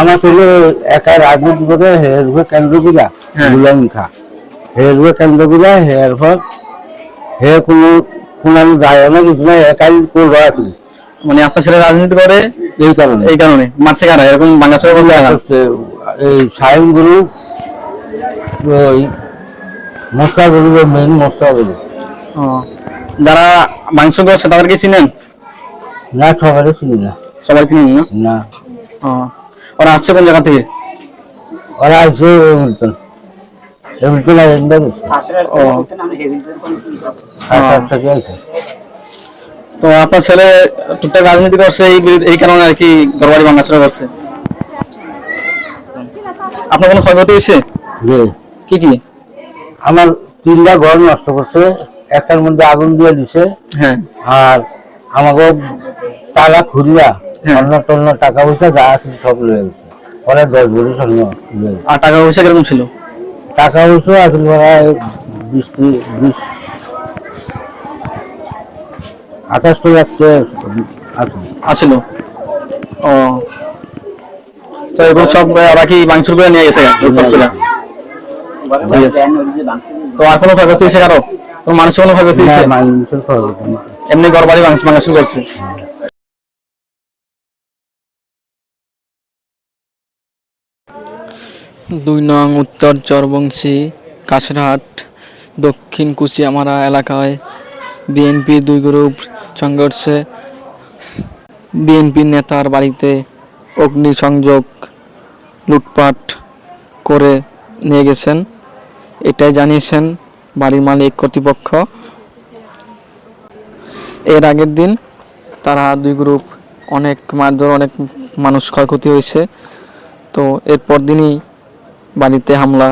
আমার ছিল একা রাজনীতি করে হেরবে কেন্দ্র বিরা গুলাম খা হেরবে কেন্দ্র বিরা হের পর হে কোনো যায় না কিছু না একাই করবো আছে। মানে আপনার ছেলে রাজনীতি করে এই কারণে মারছে কারা এরকম বাংলাদেশের এই সায়ন গুরু ওই মশলা গুরু মেন মশলা গুরু যারা মাংস করছে তাদেরকে চিনেন না? সবাই চিনি না। সবাই চিনেন না? না। ওরা আসছে কোন জায়গা থেকে? ওরা আসছে তো আপনার ছেলে টুকটাক রাজনীতি করছে এই কারণে আর কি ঘরবাড়ি ভাঙাচোরা করছে। আপনার কোনো ক্ষয়ক্ষতি হয়েছে? কি কি? আমার 3টা ঘর নষ্ট করছে, একটার মধ্যে আগুন দিয়ে দিছে। হ্যাঁ। আর আমাকে টাকা খুলিয়া অন্য টাকা পয়সা যা আছে সব লয়ে গেছে। পরে 10 ভরি স্বর্ণ। আর টাকা পয়সা কিরকম ছিল? টাকা পয়সা আসলে 28 লাখ আসছিল। তো এগুলো সব বাকি ভাঙচুর করে নিয়ে গেছে। তো আর কোনো ক্ষয়ক্ষতি হয়েছে কারো? কোনো মানুষের কোনো ক্ষয়ক্ষতি হয়েছে? এমনি ঘর বাড়ি ভাঙচুর করছে। 2 নং উত্তর চরবংশী কাশরহাট দক্ষিণ কুচিয়ামারা এলাকায় বিএনপি 2 গ্রুপ সংঘর্ষে বিএনপি নেতার বাড়িতে অগ্নিসংযোগ লুটপাট করে নিয়ে গেছেন, এটাই জানিয়েছেন বাড়ির মালিক কর্তৃপক্ষ। এর আগের দিন তারা 2 গ্রুপ অনেক মারধর, অনেক মানুষ ক্ষয়ক্ষতি হয়েছে। তো এরপর দিনই বাড়িতে হামলা